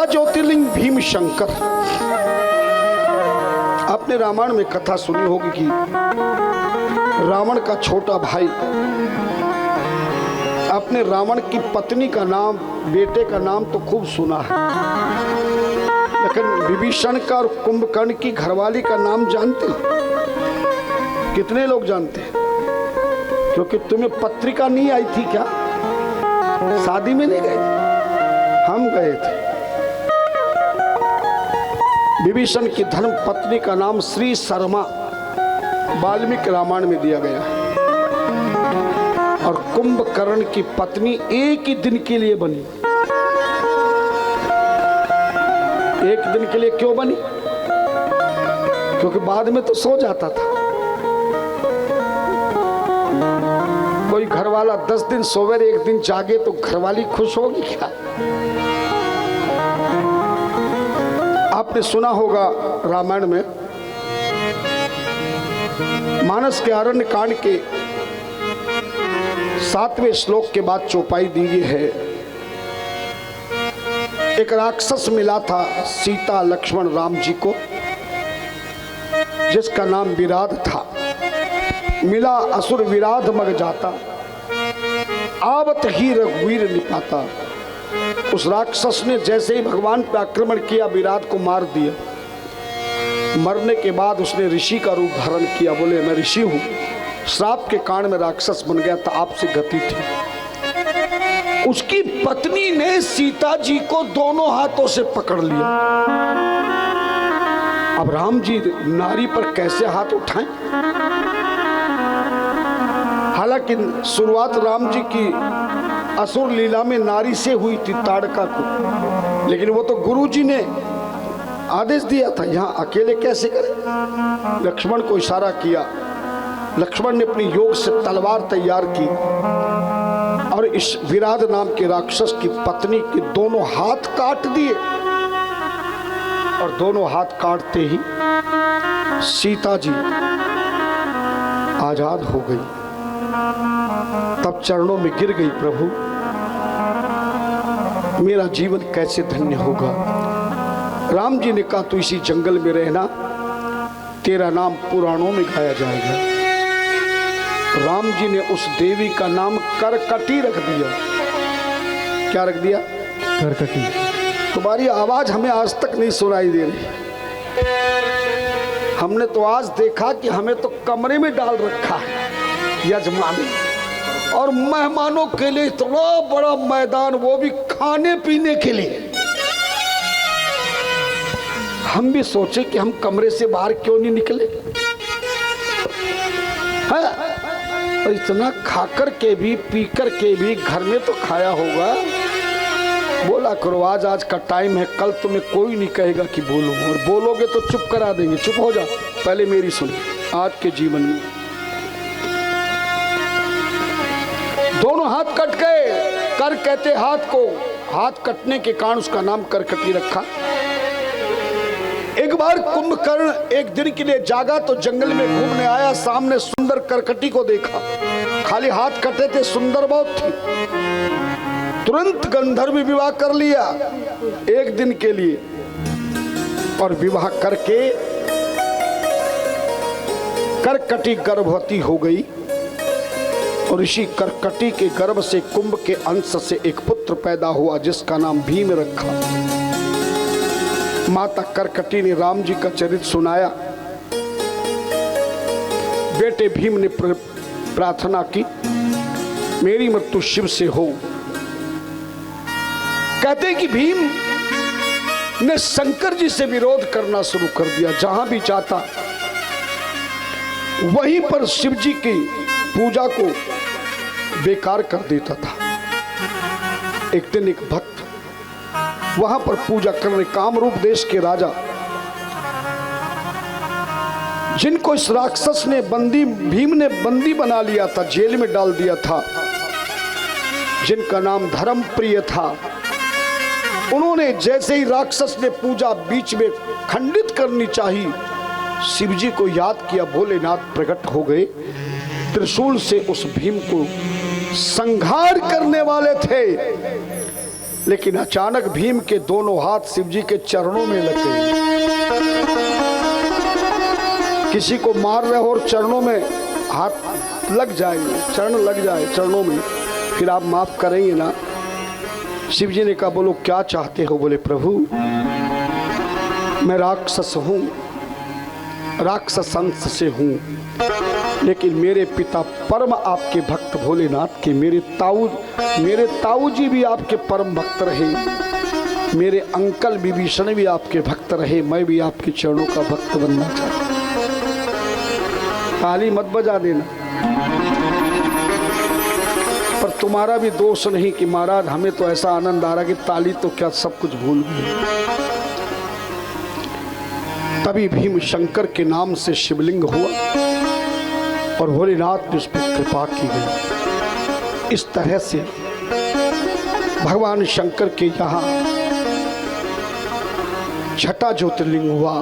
दशा ज्योतिर्लिंग भीम शंकर। आपने रामायण में कथा सुनी होगी कि रावण का छोटा भाई, आपने रावण की पत्नी का नाम, बेटे का नाम तो खूब सुना है, लेकिन विभीषण का और कुंभकर्ण की घरवाली का नाम जानते? कितने लोग जानते हैं? क्योंकि तुम्हें पत्रिका नहीं आई थी क्या? शादी में नहीं गए? हम गए थे। विभीषण की धर्म पत्नी का नाम श्री शर्मा वाल्मीकि रामायण में दिया गया है। और कुंभकर्ण की पत्नी एक ही दिन के लिए बनी। एक दिन के लिए क्यों बनी? क्योंकि बाद में तो सो जाता था। कोई घरवाला 10 दिन सोवे, एक दिन जागे तो घरवाली खुश होगी क्या? आपने सुना होगा रामायण में मानस के अरण्य कांड के 7वें श्लोक के बाद चौपाई दी गई है। एक राक्षस मिला था सीता लक्ष्मण राम जी को, जिसका नाम विराध था। मिला असुर विराध मग जाता, आवत ही रघुवीर निपाता। उस राक्षस ने जैसे ही भगवान पर आक्रमण किया, विराध को मार दिया। मरने के बाद उसने ऋषि का रूप धारण किया। बोले मैं ऋषि हूं, श्राप के कारण में राक्षस बन गया था, आपसे गति थी। उसकी पत्नी ने सीता जी को दोनों हाथों से पकड़ लिया। अब राम जी नारी पर कैसे हाथ उठाएं? हालांकि शुरुआत राम जी की असुर लीला में नारी से हुई थी, ताड़का को, लेकिन वो तो गुरु जी ने आदेश दिया था, यहां अकेले कैसे करें? लक्ष्मण को इशारा किया। लक्ष्मण ने अपनी योग से तलवार तैयार की और इस विराध नाम के राक्षस की पत्नी के दोनों हाथ काट दिए। और दोनों हाथ काटते ही सीता जी आजाद हो गई। तब चरणों में गिर गई, प्रभु मेरा जीवन कैसे धन्य होगा? राम जी ने कहा तू इसी जंगल में रहना, तेरा नाम पुराणों में गाया जाएगा। राम जी ने उस देवी का नाम करकटी रख दिया। क्या रख दिया? करकटी। तुम्हारी आवाज हमें आज तक नहीं सुनाई दे रही। हमने तो आज देखा कि हमें तो कमरे में डाल रखा है यजमान, और मेहमानों के लिए इतना बड़ा मैदान, वो भी खाने पीने के लिए। हम भी सोचे कि हम कमरे से बाहर क्यों नहीं निकले। है? और इतना खाकर के भी, पीकर के भी, घर में तो खाया होगा। बोला करो आज आज का टाइम है, कल तुम्हें कोई नहीं कहेगा कि बोलो, और बोलोगे तो चुप करा देंगे। चुप हो जा, पहले मेरी सुन। आज के जीवन में दोनों हाथ कट गए। कर कहते हाथ को, हाथ कटने के कारण उसका नाम करकटी रखा। एक बार कुंभकर्ण एक दिन के लिए जागा तो जंगल में घूमने आया, सामने सुंदर करकटी को देखा। खाली हाथ कटे थे, सुंदर बहुत थी। तुरंत गंधर्व विवाह कर लिया एक दिन के लिए, और विवाह करके करकटी गर्भवती हो गई। और ऋषि करकटी के गर्भ से, कुंभ के अंश से एक पुत्र पैदा हुआ, जिसका नाम भीम रखा। माता करकटी ने राम जी का चरित्र सुनाया। बेटे भीम ने प्रार्थना की, मेरी मृत्यु शिव से हो। कहते हैं कि भीम ने शंकर जी से विरोध करना शुरू कर दिया। जहां भी जाता वहीं पर शिव जी की पूजा को बेकार कर देता था। एक दिन एक भक्त वहां पर पूजा करने, कामरूप देश के राजा, जिनको इस राक्षस ने बंदी, भीम ने बंदी बना लिया था, जेल में डाल दिया था, जिनका नाम धर्मप्रिय था, उन्होंने जैसे ही राक्षस ने पूजा बीच में खंडित करनी चाहिए, शिव जी को याद किया। भोलेनाथ प्रकट हो गए, त्रिशूल से उस भीम को संहार करने वाले थे। लेकिन अचानक भीम के दोनों हाथ शिव जी के चरणों में लग गए। किसी को मार रहे हो और चरणों में हाथ लग जाएंगे, चरण लग जाए चरणों में, फिर आप माफ करेंगे ना? शिव जी ने कहा बोलो क्या चाहते हो? बोले प्रभु मैं राक्षस हूँ, राक्षस अंश से हूँ, लेकिन मेरे पिता परम आपके भक्त भोलेनाथ के, मेरे ताऊ जी भी आपके परम भक्त रहे, मेरे अंकल विभीषण भी आपके भक्त रहे, मैं भी आपके चरणों का भक्त बनना चाहता हूँ। ताली मत बजा देना, पर तुम्हारा भी दोष नहीं कि महाराज हमें तो ऐसा आनंद आ रहा कि ताली तो क्या सब कुछ भूल गए। तभी भीम शंकर के नाम से शिवलिंग हुआ और भोलेनाथ ने उस पर कृपा की गई। इस तरह से भगवान शंकर के यहाँ छठा ज्योतिर्लिंग हुआ।